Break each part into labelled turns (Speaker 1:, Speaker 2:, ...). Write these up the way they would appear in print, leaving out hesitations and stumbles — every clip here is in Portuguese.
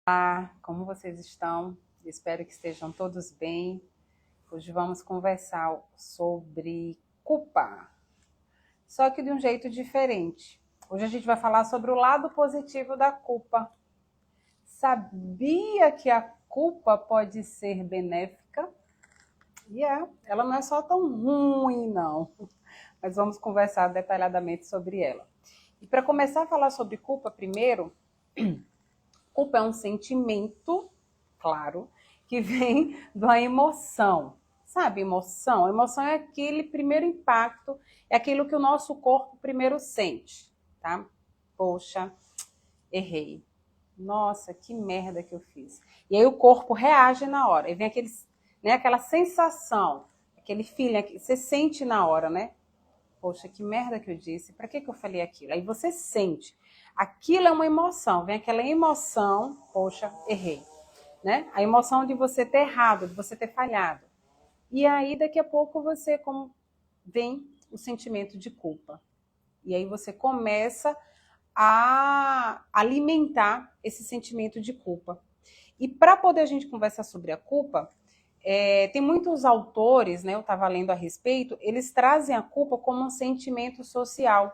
Speaker 1: Olá, como vocês estão? Espero que estejam todos bem. Hoje vamos conversar sobre culpa, só que de um jeito diferente. Hoje a gente vai falar sobre o lado positivo da culpa. Sabia que a culpa pode ser benéfica? Ela não é só tão ruim, não. Mas vamos conversar detalhadamente sobre ela. E para começar a falar sobre culpa primeiro, culpa é um sentimento, claro, que vem da emoção. Sabe, emoção? Emoção é aquele primeiro impacto, é aquilo que o nosso corpo primeiro sente, tá? Poxa, errei. Nossa, que merda que eu fiz. E aí o corpo reage na hora. E vem aquela sensação, aquele feeling que você sente na hora, né? Poxa, que merda que eu disse. Para que eu falei aquilo? Aí você sente. Aquilo é uma emoção. Vem aquela emoção, poxa, errei. Né? A emoção de você ter errado, de você ter falhado. E aí, daqui a pouco, vem o sentimento de culpa. E aí você começa a alimentar esse sentimento de culpa. E para poder a gente conversar sobre a culpa, tem muitos autores, né, eu estava lendo a respeito, eles trazem a culpa como um sentimento social.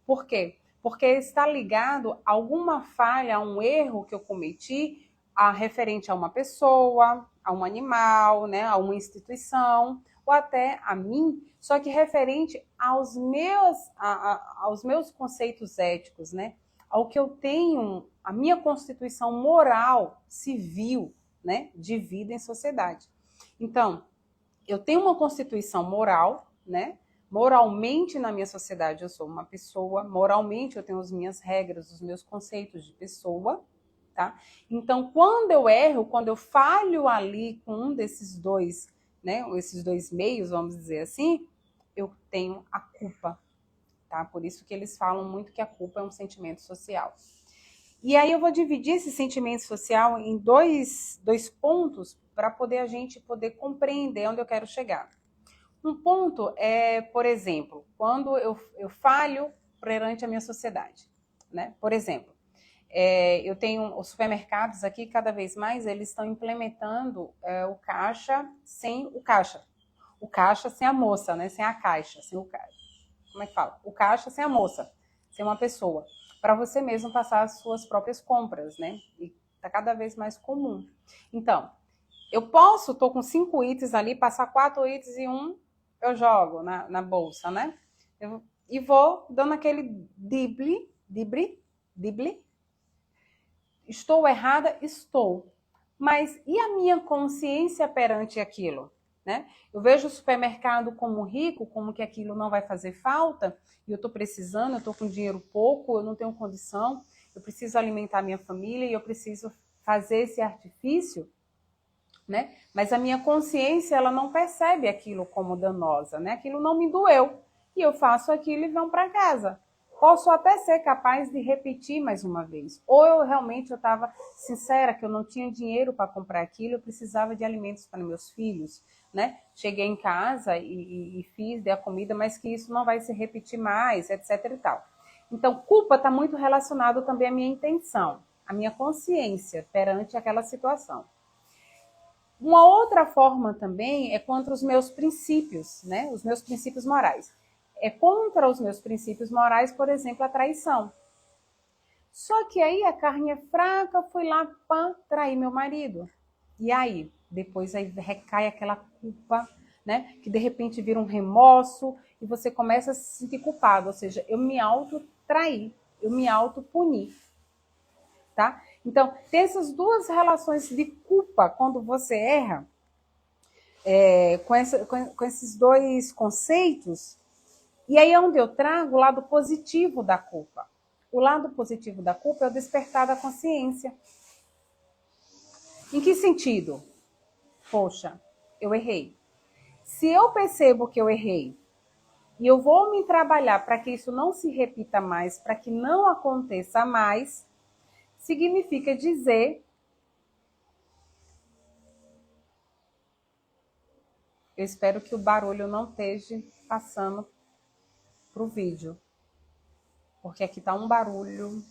Speaker 1: Por quê? Porque está ligado a alguma falha, a um erro que eu cometi, referente a uma pessoa, a um animal, né, a uma instituição, ou até a mim, só que referente aos meus conceitos éticos, né, ao que eu tenho, a minha constituição moral, civil, né, de vida em sociedade. Então, eu tenho uma constituição moral, né? Moralmente na minha sociedade eu sou uma pessoa, moralmente eu tenho as minhas regras, os meus conceitos de pessoa, tá? Então, quando eu erro, quando eu falho ali com um desses dois, né, esses dois meios, vamos dizer assim, eu tenho a culpa, tá? Por isso que eles falam muito que a culpa é um sentimento social. E aí eu vou dividir esse sentimento social em dois pontos para a gente poder compreender onde eu quero chegar. Um ponto é, por exemplo, quando eu falho perante a minha sociedade. Né? Por exemplo, eu tenho os supermercados aqui, cada vez mais, eles estão implementando o caixa sem o caixa. O caixa sem a moça, né? Sem a caixa, sem o caixa. Como é que fala? O caixa sem a moça, sem uma pessoa. Para você mesmo passar as suas próprias compras, né? E está cada vez mais comum. Então, eu tô com 5 itens ali, passar 4 itens e um eu jogo na bolsa, né? E vou dando aquele drible. Estou errada? Estou. Mas e a minha consciência perante aquilo? Né? Eu vejo o supermercado como rico, como que aquilo não vai fazer falta, e eu estou precisando, eu estou com dinheiro pouco, eu não tenho condição, eu preciso alimentar minha família e eu preciso fazer esse artifício, né? Mas a minha consciência, ela não percebe aquilo como danosa, né? Aquilo não me doeu, e eu faço aquilo e vão para casa. Posso até ser capaz de repetir mais uma vez. Ou eu realmente estava sincera que eu não tinha dinheiro para comprar aquilo, eu precisava de alimentos para meus filhos, né? Cheguei em casa e fiz, dei a comida, mas que isso não vai se repetir mais, etc e tal. Então, culpa está muito relacionado também à minha intenção, à minha consciência perante aquela situação. Uma outra forma também é contra os meus princípios, né? Os meus princípios morais. É contra os meus princípios morais, por exemplo, a traição. Só que aí a carne é fraca, fui lá para trair meu marido. E aí? Depois aí recai aquela culpa, né? Que de repente vira um remorso e você começa a se sentir culpado. Ou seja, eu me auto-traí, eu me auto-puni. Tá? Então, tem essas duas relações de culpa quando você erra, com esses dois conceitos, e aí é onde eu trago o lado positivo da culpa. O lado positivo da culpa é o despertar da consciência. Em que sentido? Poxa, eu errei. Se eu percebo que eu errei e eu vou me trabalhar para que isso não se repita mais, para que não aconteça mais, significa dizer... Eu espero que o barulho não esteja passando para o vídeo, porque aqui está um barulho.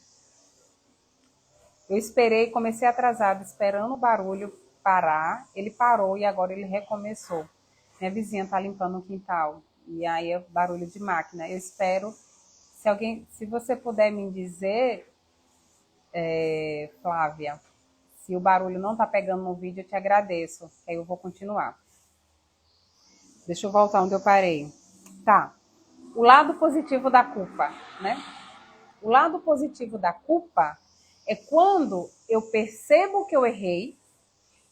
Speaker 1: Eu esperei, comecei atrasada, esperando o barulho parar. Ele parou e agora ele recomeçou. Minha vizinha está limpando o quintal. E aí é barulho de máquina. Eu espero, se você puder me dizer, Flávia, se o barulho não está pegando no vídeo, eu te agradeço. Aí eu vou continuar. Deixa eu voltar onde eu parei. Tá. O lado positivo da culpa, né? O lado positivo da culpa é quando eu percebo que eu errei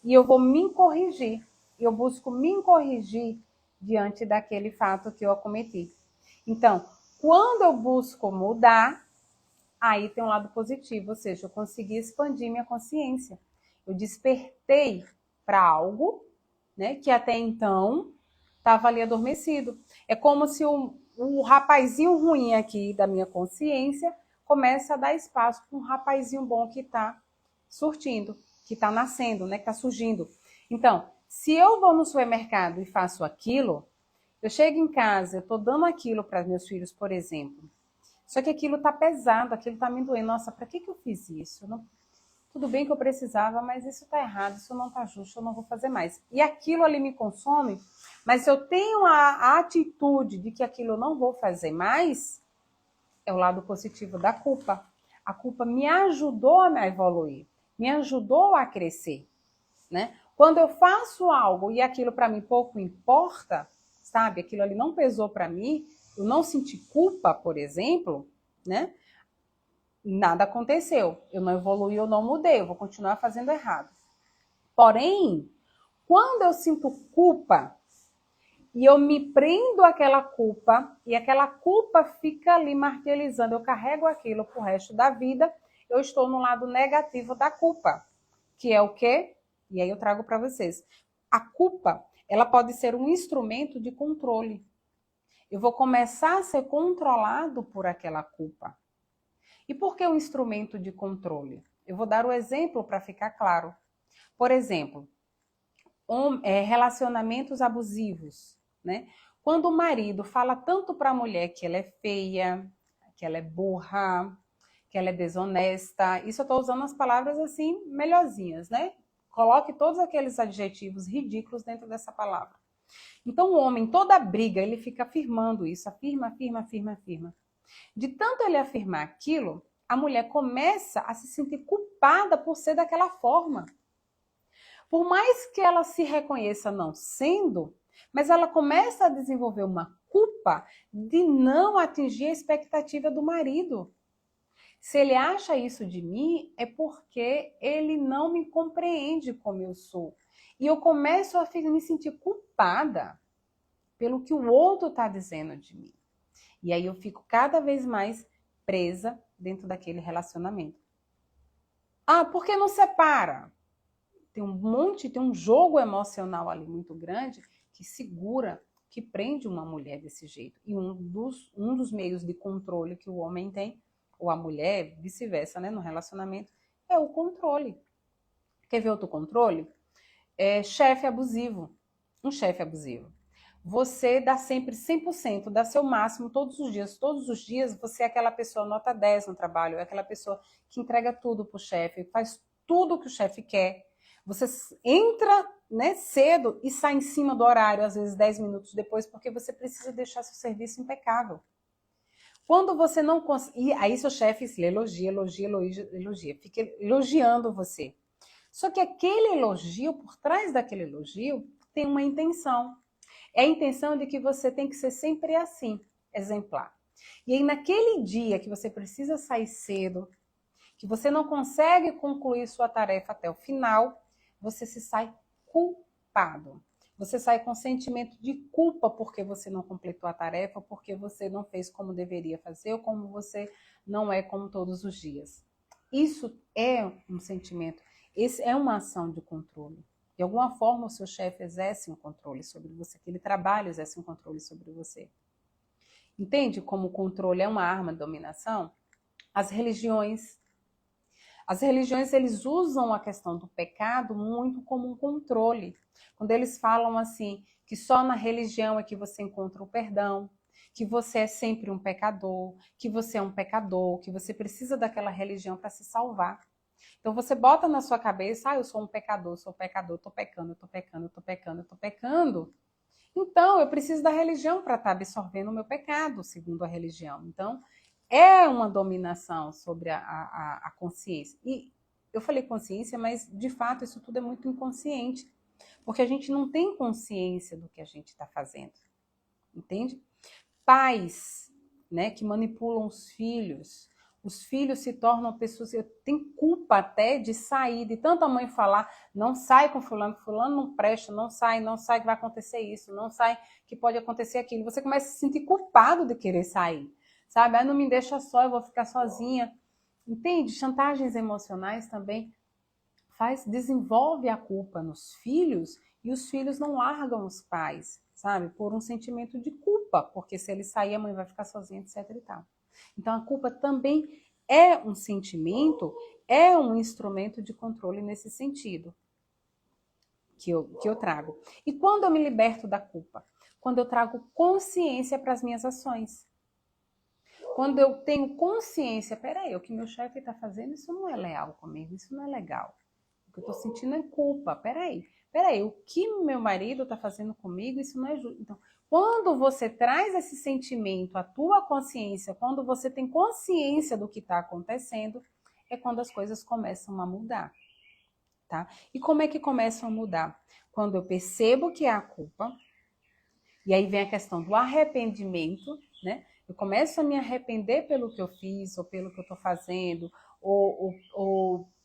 Speaker 1: e eu vou me corrigir. Eu busco me corrigir diante daquele fato que eu cometi. Então, quando eu busco mudar, aí tem um lado positivo, ou seja, eu consegui expandir minha consciência. Eu despertei para algo, né, que até então estava ali adormecido. É como se o rapazinho ruim aqui da minha consciência começa a dar espaço para um rapazinho bom que está surtindo, que está nascendo, né, que está surgindo. Então, se eu vou no supermercado e faço aquilo, eu chego em casa, eu estou dando aquilo para meus filhos, por exemplo, só que aquilo está pesado, aquilo está me doendo. Nossa, para que eu fiz isso? Não, tudo bem que eu precisava, mas isso está errado, isso não está justo, eu não vou fazer mais. E aquilo ali me consome, mas se eu tenho a atitude de que aquilo eu não vou fazer mais, é o lado positivo da culpa. A culpa me ajudou a evoluir, me ajudou a crescer, né? Quando eu faço algo e aquilo para mim pouco importa, sabe? Aquilo ali não pesou para mim, eu não senti culpa, por exemplo, né? Nada aconteceu. Eu não evoluí, eu não mudei, eu vou continuar fazendo errado. Porém, quando eu sinto culpa e eu me prendo àquela culpa e aquela culpa fica ali martirizando, eu carrego aquilo pro resto da vida, eu estou no lado negativo da culpa, que é o quê? E aí eu trago para vocês. A culpa, ela pode ser um instrumento de controle. Eu vou começar a ser controlado por aquela culpa. E por que um instrumento de controle? Eu vou dar o exemplo para ficar claro. Por exemplo, relacionamentos abusivos, né? Quando o marido fala tanto para a mulher que ela é feia, que ela é burra, que ela é desonesta, isso eu estou usando as palavras assim, melhorzinhas, né? Coloque todos aqueles adjetivos ridículos dentro dessa palavra. Então o homem, toda briga, ele fica afirmando isso, afirma, afirma, afirma, afirma. De tanto ele afirmar aquilo, a mulher começa a se sentir culpada por ser daquela forma. Por mais que ela se reconheça não sendo, mas ela começa a desenvolver uma culpa de não atingir a expectativa do marido. Se ele acha isso de mim, é porque ele não me compreende como eu sou. E eu começo a me sentir culpada pelo que o outro está dizendo de mim. E aí eu fico cada vez mais presa dentro daquele relacionamento. Ah, por que não separa? Tem um jogo emocional ali muito grande que segura, que prende uma mulher desse jeito. E um dos meios de controle que o homem tem, ou a mulher, vice-versa, né, no relacionamento, é o controle. Quer ver outro controle? Chefe abusivo. Um chefe abusivo. Você dá sempre 100%, dá seu máximo todos os dias. Todos os dias você é aquela pessoa nota 10 no trabalho, é aquela pessoa que entrega tudo para o chefe, faz tudo o que o chefe quer. Você entra, né, cedo e sai em cima do horário, às vezes 10 minutos depois, porque você precisa deixar seu serviço impecável. Quando você não consegue... E aí seu chefe se elogia, fica elogiando você. Só que aquele elogio, por trás daquele elogio, tem uma intenção. É a intenção de que você tem que ser sempre assim, exemplar. E aí naquele dia que você precisa sair cedo, que você não consegue concluir sua tarefa até o final, você se sai culpado. Você sai com sentimento de culpa porque você não completou a tarefa, porque você não fez como deveria fazer ou como você não é como todos os dias. Isso é um sentimento, esse é uma ação de controle. De alguma forma o seu chefe exerce um controle sobre você, aquele trabalho exerce um controle sobre você. Entende como o controle é uma arma de dominação? As religiões, eles usam a questão do pecado muito como um controle. Quando eles falam assim, que só na religião é que você encontra o perdão, que você é sempre um pecador, que você é um pecador, que você precisa daquela religião para se salvar. Então você bota na sua cabeça, eu sou um pecador, sou pecador, tô pecando, tô pecando, tô pecando, tô pecando. Então eu preciso da religião para estar absorvendo o meu pecado, segundo a religião. Então é uma dominação sobre a consciência. E eu falei consciência, mas de fato isso tudo é muito inconsciente, porque a gente não tem consciência do que a gente está fazendo, entende? Pais, né, que manipulam os filhos se tornam pessoas que têm culpa até de sair, de tanta mãe falar, não sai com fulano, fulano não presta, não sai que vai acontecer isso, não sai que pode acontecer aquilo. Você começa a se sentir culpado de querer sair, sabe? Não me deixa só, eu vou ficar sozinha. Entende? Chantagens emocionais também desenvolve a culpa nos filhos e os filhos não largam os pais, sabe? Por um sentimento de culpa, porque se ele sair, a mãe vai ficar sozinha, etc e tal. Então a culpa também é um sentimento, é um instrumento de controle nesse sentido que eu trago. E quando eu me liberto da culpa? Quando eu trago consciência para as minhas ações. Quando eu tenho consciência, peraí, o que meu chefe está fazendo, isso não é leal comigo, isso não é legal. O que eu estou sentindo é culpa, peraí, o que meu marido está fazendo comigo, isso não é justo. Então, quando você traz esse sentimento à tua consciência, quando você tem consciência do que está acontecendo, é quando as coisas começam a mudar, tá? E como é que começam a mudar? Quando eu percebo que é a culpa, e aí vem a questão do arrependimento, né? Eu começo a me arrepender pelo que eu fiz, ou pelo que eu estou fazendo, ou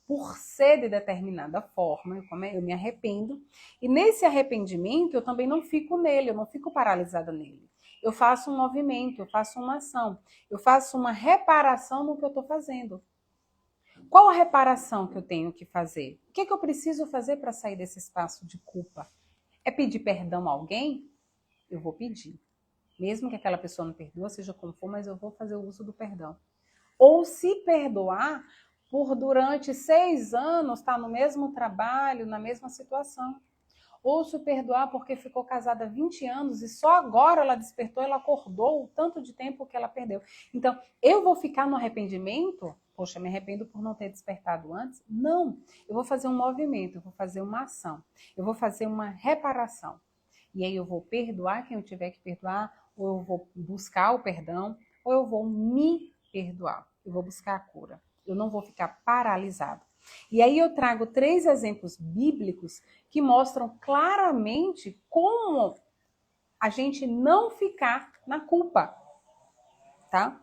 Speaker 1: por ser de determinada forma, eu me arrependo. E nesse arrependimento, eu também não fico nele, eu não fico paralisada nele. Eu faço um movimento, eu faço uma ação, eu faço uma reparação no que eu estou fazendo. Qual a reparação que eu tenho que fazer? O que eu preciso fazer para sair desse espaço de culpa? É pedir perdão a alguém? Eu vou pedir. Mesmo que aquela pessoa não perdoa, seja como for, mas eu vou fazer o uso do perdão. Ou se perdoar por durante 6 anos estar no mesmo trabalho, na mesma situação. Ou se perdoar porque ficou casada há 20 anos e só agora ela despertou, ela acordou o tanto de tempo que ela perdeu. Então, eu vou ficar no arrependimento? Poxa, me arrependo por não ter despertado antes? Não. Eu vou fazer um movimento, eu vou fazer uma ação, eu vou fazer uma reparação. E aí eu vou perdoar quem eu tiver que perdoar, ou eu vou buscar o perdão, ou eu vou me perdoar. Eu vou buscar a cura. Eu não vou ficar paralisado. E aí eu trago 3 exemplos bíblicos que mostram claramente como a gente não ficar na culpa, tá?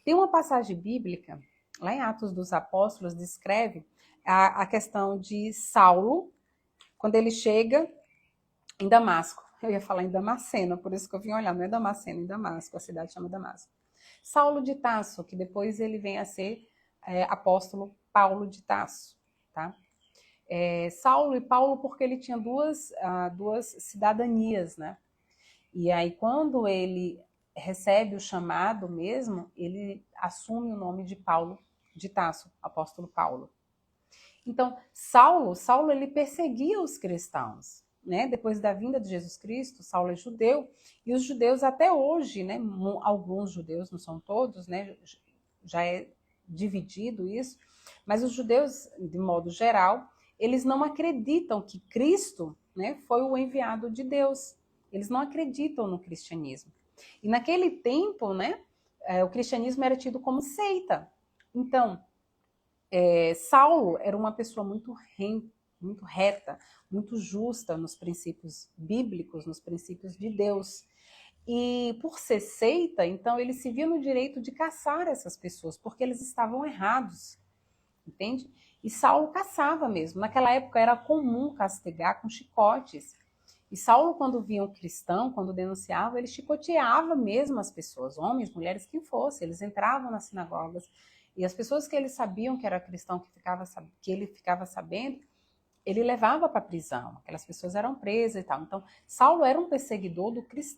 Speaker 1: Tem uma passagem bíblica, lá em Atos dos Apóstolos, descreve a questão de Saulo, quando ele chega em Damasco. Eu ia falar em Damascena, por isso que eu vim olhar, não é Damascena, em Damasco, a cidade chama Damasco. Saulo de Tarso, que depois ele vem a ser apóstolo Paulo de Tarso, tá? Saulo e Paulo porque ele tinha duas cidadanias, né? E aí quando ele recebe o chamado mesmo, ele assume o nome de Paulo de Tarso, apóstolo Paulo. Então, Saulo ele perseguia os cristãos, né? Depois da vinda de Jesus Cristo, Saulo é judeu, e os judeus até hoje, né? Alguns judeus, não são todos, né? Já é dividido isso, mas os judeus, de modo geral, eles não acreditam que Cristo, né, foi o enviado de Deus. Eles não acreditam no cristianismo. E naquele tempo, né, o cristianismo era tido como seita. Então, Saulo era uma pessoa muito reta, muito justa nos princípios bíblicos, nos princípios de Deus. E por ser seita, então ele se via no direito de caçar essas pessoas, porque eles estavam errados, entende? E Saulo caçava mesmo. Naquela época era comum castigar com chicotes. E Saulo, quando via um cristão, quando denunciava, ele chicoteava mesmo as pessoas, homens, mulheres, quem fosse. Eles entravam nas sinagogas e as pessoas que eles sabiam que era cristão, que ele ficava sabendo, ele levava para a prisão. Aquelas pessoas eram presas e tal. Então, Saulo era um perseguidor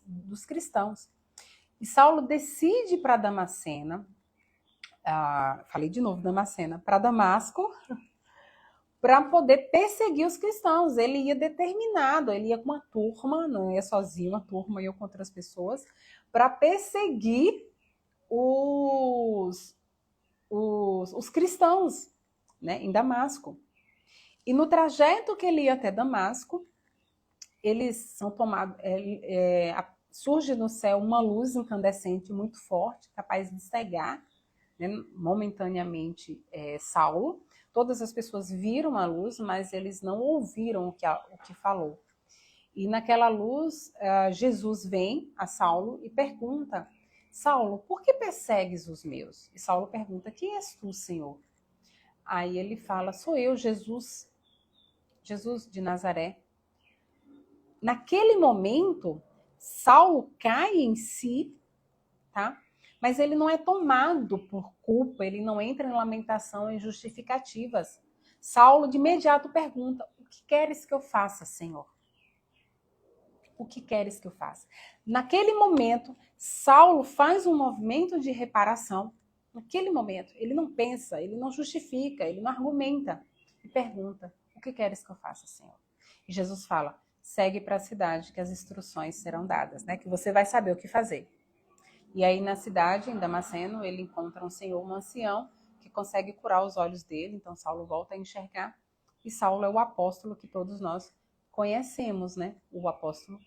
Speaker 1: dos cristãos. E Saulo decide para Damascena, falei de novo Damascena, para Damasco, para poder perseguir os cristãos. Ele ia determinado, ele ia com uma turma, não ia sozinho, uma turma ia com outras pessoas, para perseguir os cristãos. né, em Damasco. E no trajeto que ele ia até Damasco, eles são tomados, surge no céu uma luz incandescente muito forte, capaz de cegar, né, momentaneamente Saulo. Todas as pessoas viram a luz, mas eles não ouviram o que falou. E naquela luz, Jesus vem a Saulo e pergunta: Saulo, por que persegues os meus? E Saulo pergunta: quem és tu, Senhor? Aí ele fala: sou eu, Jesus de Nazaré. Naquele momento, Saulo cai em si, tá? Mas ele não é tomado por culpa, ele não entra em lamentação, em justificativas. Saulo de imediato pergunta: o que queres que eu faça, Senhor? O que queres que eu faça? Naquele momento, Saulo faz um movimento de reparação. Naquele momento, ele não pensa, ele não justifica, ele não argumenta. E pergunta: o que queres que eu faça, Senhor? E Jesus fala: segue para a cidade que as instruções serão dadas, né? Que você vai saber o que fazer. E aí na cidade, em Damasceno, ele encontra um senhor, um ancião, que consegue curar os olhos dele. Então Saulo volta a enxergar. E Saulo é o apóstolo que todos nós conhecemos, né? O apóstolo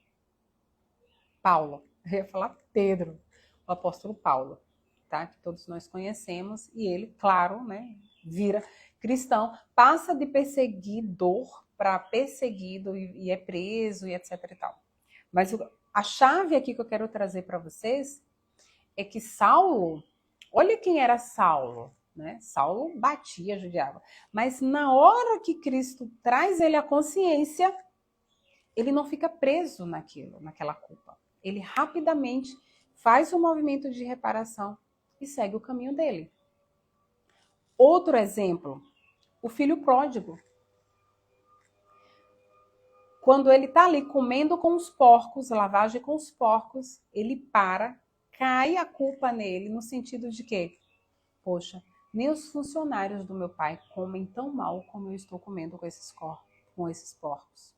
Speaker 1: Paulo. Eu ia falar Pedro, o apóstolo Paulo, tá? Que todos nós conhecemos. E ele, claro, né? Vira cristão, passa de perseguidor para perseguido e é preso e etc e tal. Mas a chave aqui que eu quero trazer para vocês é que Saulo, olha quem era Saulo, né? Saulo batia, judiava. Mas na hora que Cristo traz ele à consciência, ele não fica preso naquela culpa. Ele rapidamente faz o movimento de reparação e segue o caminho dele. Outro exemplo, o filho pródigo. Quando ele está ali comendo com os porcos, lavagem com os porcos, ele para, cai a culpa nele, no sentido de que, poxa, nem os funcionários do meu pai comem tão mal como eu estou comendo com esses porcos.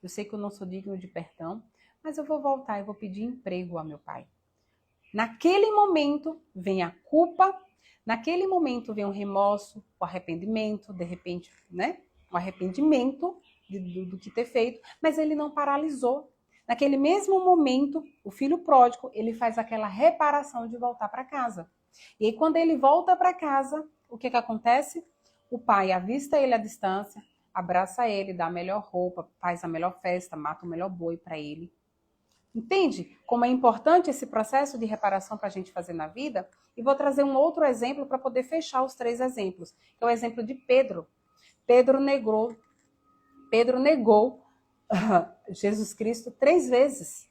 Speaker 1: Eu sei que eu não sou digno de perdão, mas eu vou voltar e vou pedir emprego a meu pai. Naquele momento vem a culpa, naquele momento vem o remorso, o arrependimento, de repente, né? O arrependimento do que ter feito, mas ele não paralisou. Naquele mesmo momento, o filho pródigo, ele faz aquela reparação de voltar para casa. E aí, quando ele volta para casa, o que acontece? O pai avista ele à distância, abraça ele, dá a melhor roupa, faz a melhor festa, mata o melhor boi para ele. Entende como é importante esse processo de reparação para a gente fazer na vida? E vou trazer um outro exemplo para poder fechar os 3 exemplos, que é o exemplo de Pedro. Pedro negou Jesus Cristo 3 vezes,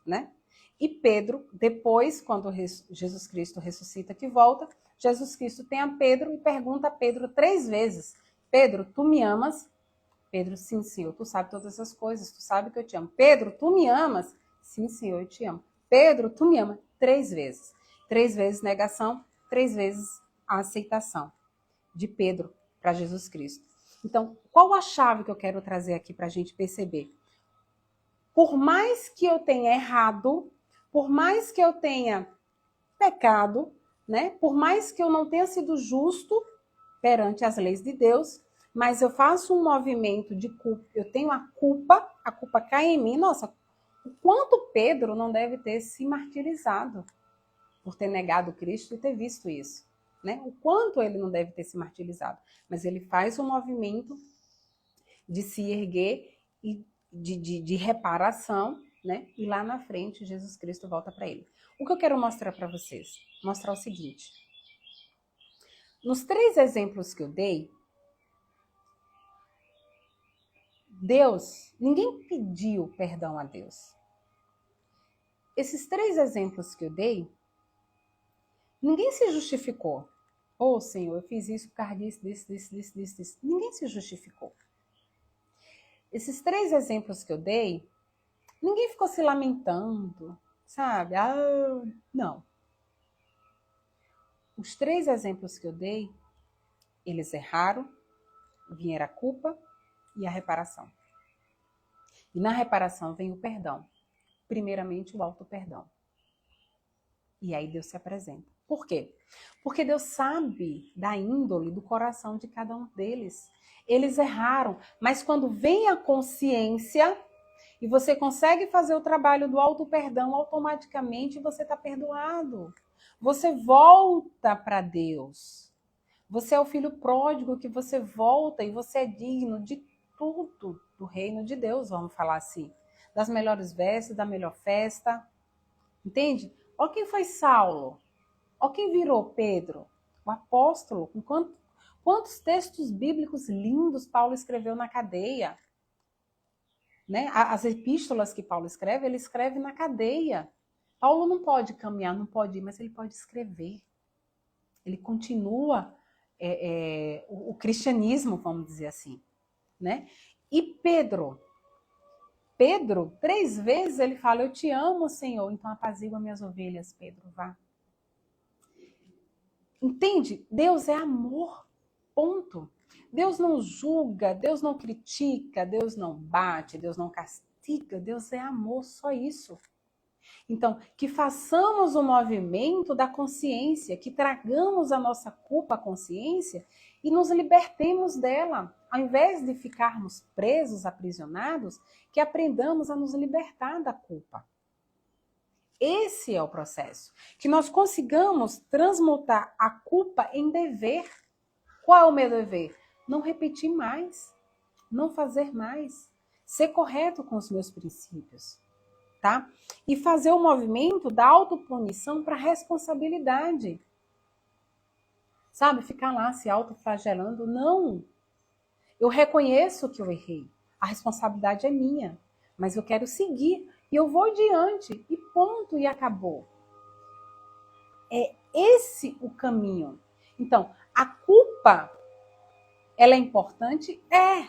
Speaker 1: né? E Pedro, depois, quando Jesus Cristo ressuscita, que volta, Jesus Cristo tem a Pedro e pergunta a Pedro 3 vezes: Pedro, tu me amas? Pedro, sim, Senhor, tu sabe todas essas coisas, tu sabe que eu te amo. Pedro, tu me amas? Sim, Senhor, eu te amo. Pedro, tu me amas? 3 vezes. 3 vezes negação, 3 vezes a aceitação de Pedro para Jesus Cristo. Então, qual a chave que eu quero trazer aqui para a gente perceber? Por mais que eu tenha errado, por mais que eu tenha pecado, né? Por mais que eu não tenha sido justo perante as leis de Deus, mas eu faço um movimento de culpa, eu tenho a culpa cai em mim. Nossa, o quanto Pedro não deve ter se martirizado por ter negado Cristo e ter visto isso, né? O quanto ele não deve ter se martirizado. Mas ele faz um movimento de se erguer e de reparação, né? E lá na frente Jesus Cristo volta para ele. O que eu quero mostrar para vocês? Mostrar o seguinte. Nos 3 exemplos que eu dei, ninguém pediu perdão a Deus. Esses 3 exemplos que eu dei, ninguém se justificou. Oh, Senhor, eu fiz isso por causa disso. Ninguém se justificou. Esses 3 exemplos que eu dei, ninguém ficou se lamentando, sabe? Não. Os 3 exemplos que eu dei, eles erraram, vieram a culpa e a reparação. E na reparação vem o perdão. Primeiramente, o auto-perdão. E aí Deus se apresenta. Por quê? Porque Deus sabe da índole, do coração de cada um deles. Eles erraram, mas quando vem a consciência e você consegue fazer o trabalho do auto-perdão, automaticamente você está perdoado. Você volta para Deus. Você é o filho pródigo que você volta e você é digno de tudo do reino de Deus, vamos falar assim. Das melhores vestes, da melhor festa. Entende? Olha quem foi Saulo. Olha quem virou Pedro. O apóstolo. Quantos textos bíblicos lindos Paulo escreveu na cadeia. Né? As epístolas que Paulo escreve, ele escreve na cadeia. Paulo não pode caminhar, não pode ir, mas ele pode escrever. Ele continua o cristianismo, vamos dizer assim. Né? E Pedro, 3 vezes ele fala, eu te amo, Senhor, então apazigua minhas ovelhas, Pedro, vá. Entende? Deus é amor, ponto. Deus não julga, Deus não critica, Deus não bate, Deus não castiga, Deus é amor, só isso. Então, que façamos o movimento da consciência, que tragamos a nossa culpa à consciência e nos libertemos dela. Ao invés de ficarmos presos, aprisionados, que aprendamos a nos libertar da culpa. Esse é o processo. Que nós consigamos transmutar a culpa em dever. Qual é o meu dever? Não repetir mais, não fazer mais, ser correto com os meus princípios. Tá? E fazer o movimento da autopunição para responsabilidade. Sabe, ficar lá se autoflagelando, não. Eu reconheço que eu errei. A responsabilidade é minha, mas eu quero seguir e eu vou diante e ponto e acabou. É esse o caminho. Então, a culpa, ela é importante? É,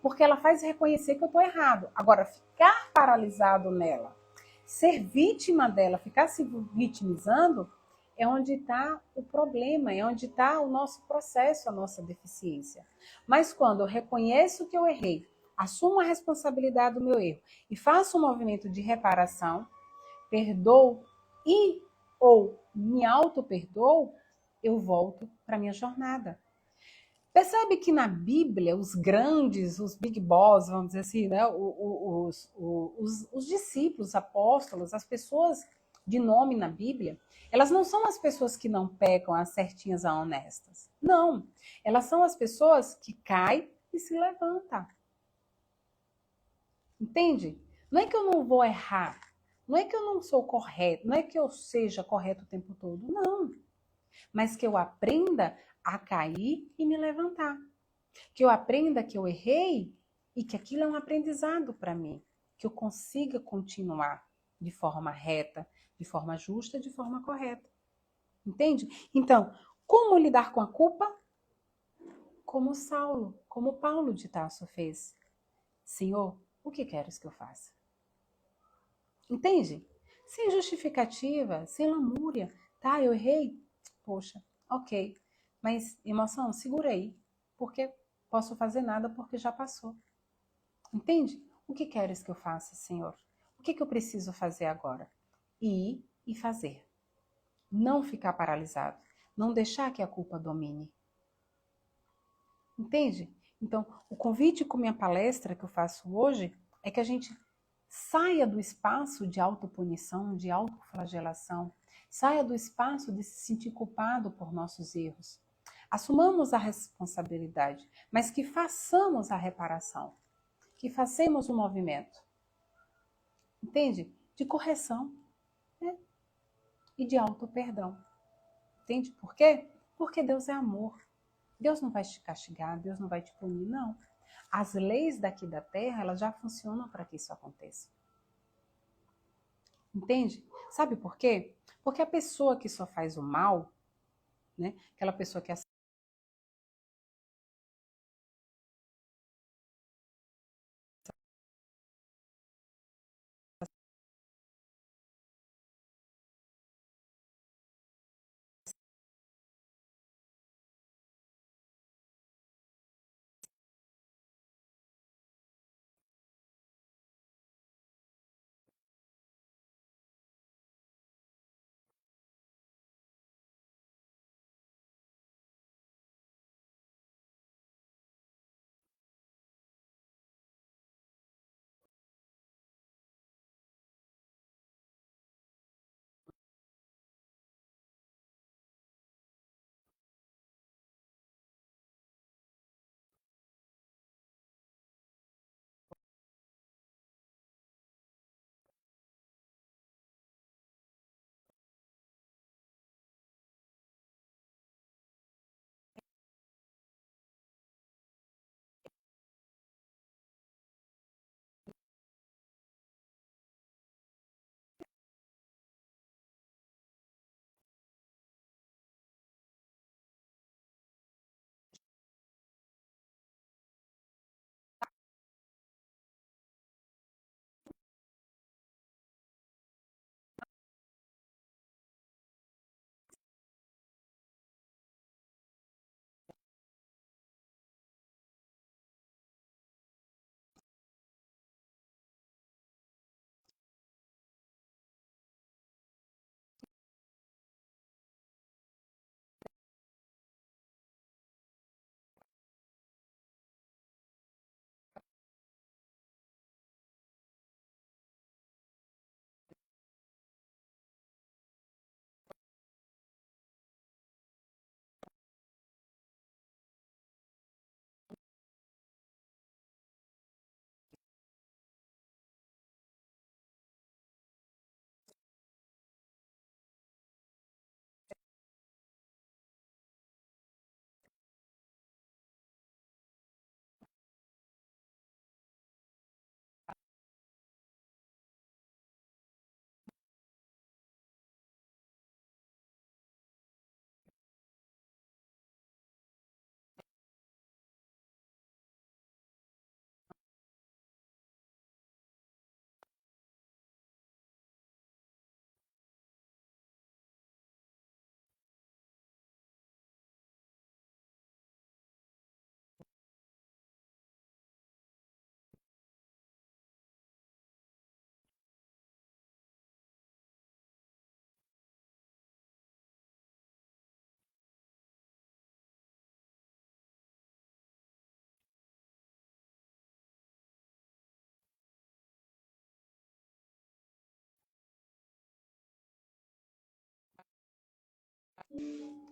Speaker 1: porque ela faz reconhecer que eu estou errado. Agora, ficar paralisado nela, ser vítima dela, ficar se vitimizando, é onde está o problema, é onde está o nosso processo, a nossa deficiência. Mas quando eu reconheço que eu errei, assumo a responsabilidade do meu erro e faço um movimento de reparação, perdoo e ou me auto-perdoo, eu volto para a minha jornada. Percebe que na Bíblia, os grandes, os big boss, vamos dizer assim, né? os discípulos, os apóstolos, as pessoas de nome na Bíblia, elas não são as pessoas que não pecam, as certinhas, as honestas. Não. Elas são as pessoas que caem e se levantam. Entende? Não é que eu não vou errar. Não é que eu não sou correto. Não é que eu seja correto o tempo todo. Não. Mas que eu aprenda a cair e me levantar. Que eu aprenda que eu errei e que aquilo é um aprendizado para mim. Que eu consiga continuar de forma reta, de forma justa, de forma correta. Entende? Então, como lidar com a culpa? Como Saulo, como Paulo de Tarso fez. Senhor, o que queres que eu faça? Entende? Sem justificativa, sem lamúria. Tá, eu errei? Poxa, ok. Mas, emoção, segura aí. Porque posso fazer nada porque já passou. Entende? O que queres que eu faça, Senhor? O que eu preciso fazer agora? Ir e fazer. Não ficar paralisado. Não deixar que a culpa domine. Entende? Então, o convite com minha palestra que eu faço hoje é que a gente saia do espaço de autopunição, de autoflagelação. Saia do espaço de se sentir culpado por nossos erros. Assumamos a responsabilidade, mas que façamos a reparação. Que façamos o movimento. Entende? De correção, né? E de auto-perdão. Entende por quê? Porque Deus é amor. Deus não vai te castigar, Deus não vai te punir, não. As leis daqui da terra, elas já funcionam para que isso aconteça. Entende? Sabe por quê? Porque a pessoa que só faz o mal, né? Aquela pessoa que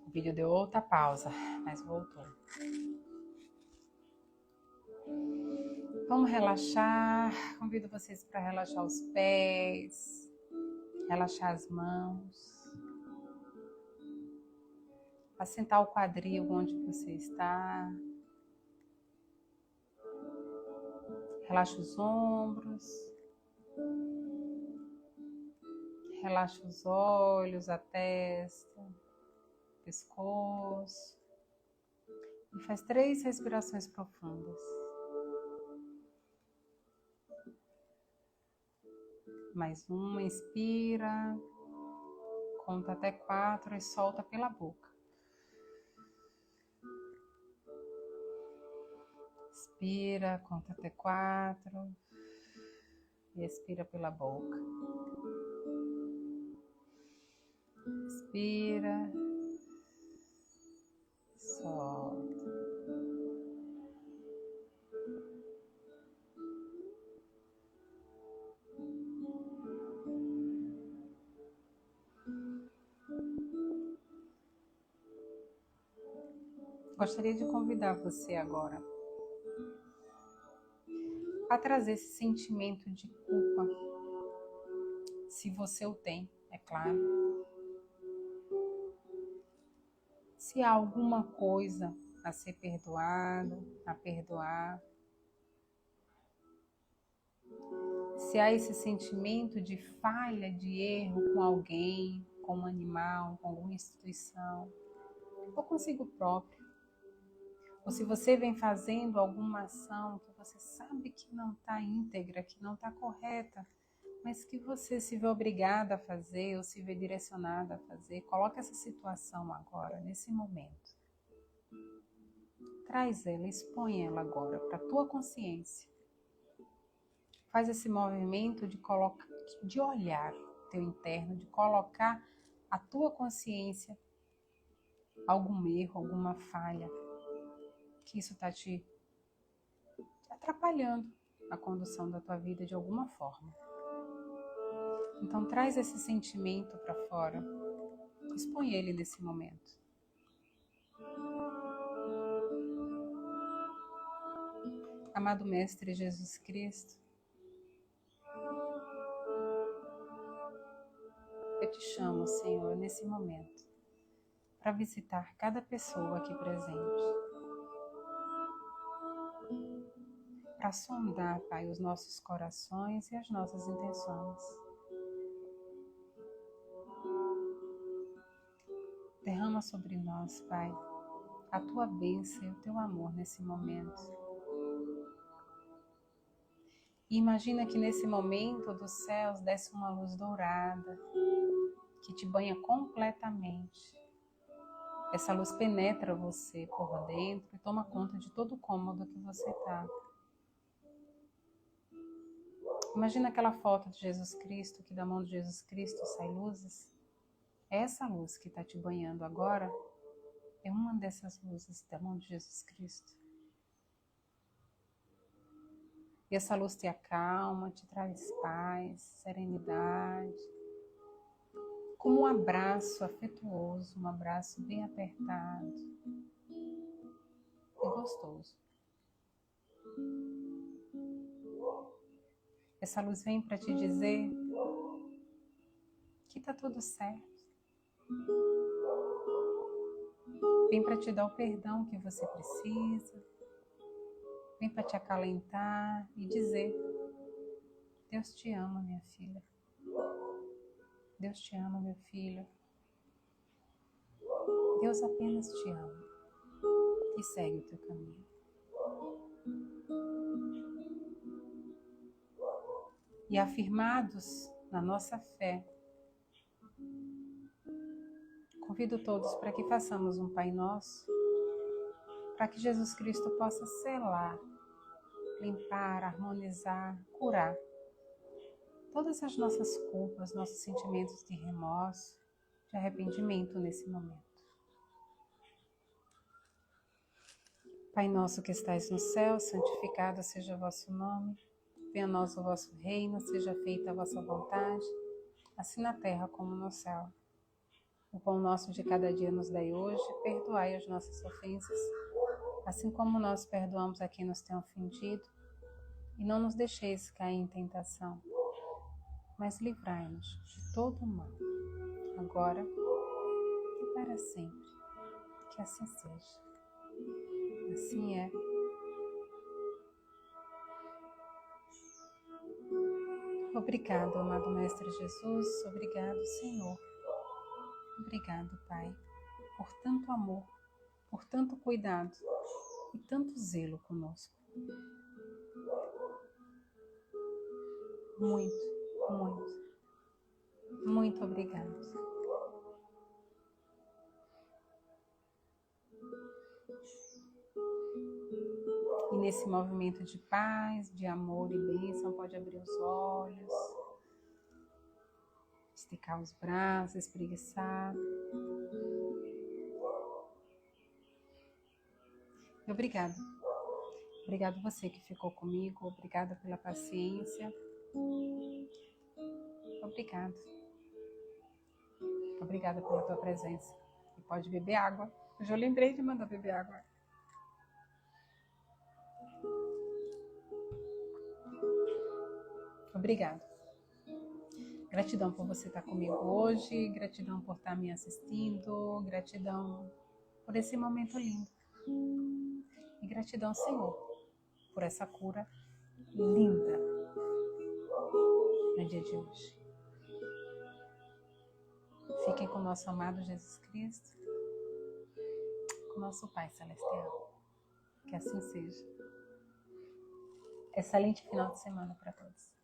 Speaker 1: O vídeo deu outra pausa, mas voltou. Vamos relaxar. Convido vocês para relaxar os pés, relaxar as mãos, assentar o quadril onde você está. Relaxa os ombros, relaxa os olhos, a testa, o pescoço. E faz 3 respirações profundas. Mais uma, inspira, conta até 4 e solta pela boca. Inspira, conta até 4 e expira pela boca. Inspira, solta. Gostaria de convidar você agora a trazer esse sentimento de culpa, se você o tem, é claro. Se há alguma coisa a ser perdoada, a perdoar. Se há esse sentimento de falha, de erro com alguém, com um animal, com alguma instituição, ou consigo próprio. Ou se você vem fazendo alguma ação que você sabe que não está íntegra, que não está correta, mas que você se vê obrigada a fazer ou se vê direcionada a fazer, coloca essa situação agora, nesse momento. Traz ela, expõe ela agora para a tua consciência. Faz esse movimento de olhar teu interno, de colocar a tua consciência algum erro, alguma falha, que isso está te atrapalhando a condução da tua vida de alguma forma. Então traz esse sentimento para fora, expõe ele nesse momento. Amado Mestre Jesus Cristo, eu te chamo, Senhor, nesse momento, para visitar cada pessoa aqui presente. Para sondar, Pai, os nossos corações e as nossas intenções. Derrama sobre nós, Pai, a tua bênção e o teu amor nesse momento. E imagina que nesse momento dos céus desce uma luz dourada que te banha completamente. Essa luz penetra você por dentro e toma conta de todo o cômodo que você está. Imagina aquela foto de Jesus Cristo, que da mão de Jesus Cristo sai luzes. Essa luz que está te banhando agora é uma dessas luzes da mão de Jesus Cristo. E essa luz te acalma, te traz paz, serenidade. Como um abraço afetuoso, um abraço bem apertado e gostoso. Essa luz vem para te dizer que está tudo certo. Vem para te dar o perdão que você precisa. Vem para te acalentar e dizer: Deus te ama, minha filha. Deus te ama, meu filho. Deus apenas te ama. E segue o teu caminho. E afirmados na nossa fé, convido todos para que façamos um Pai Nosso, para que Jesus Cristo possa selar, limpar, harmonizar, curar todas as nossas culpas, nossos sentimentos de remorso, de arrependimento nesse momento. Pai nosso que estais no céu, santificado seja o vosso nome. Venha a nós o vosso reino, seja feita a vossa vontade, assim na terra como no céu. O pão nosso de cada dia nos dai hoje, perdoai as nossas ofensas, assim como nós perdoamos a quem nos tem ofendido, e não nos deixeis cair em tentação, mas livrai-nos de todo o mal, agora e para sempre. Que assim seja. Assim é. Obrigado, amado Mestre Jesus. Obrigado, Senhor. Obrigado, Pai, por tanto amor, por tanto cuidado e tanto zelo conosco. Muito, muito, muito obrigado. E nesse movimento de paz, de amor e bênção, pode abrir os olhos, esticar os braços, espreguiçar. E obrigado. Obrigado você que ficou comigo. Obrigada pela paciência. Obrigado. Obrigada pela tua presença. E pode beber água. Eu já lembrei de mandar beber água. Obrigado. Gratidão por você estar comigo hoje, gratidão por estar me assistindo, gratidão por esse momento lindo. E gratidão, Senhor, por essa cura linda no dia de hoje. Fiquem com o nosso amado Jesus Cristo, com o nosso Pai Celestial. Que assim seja. Excelente final de semana para todos.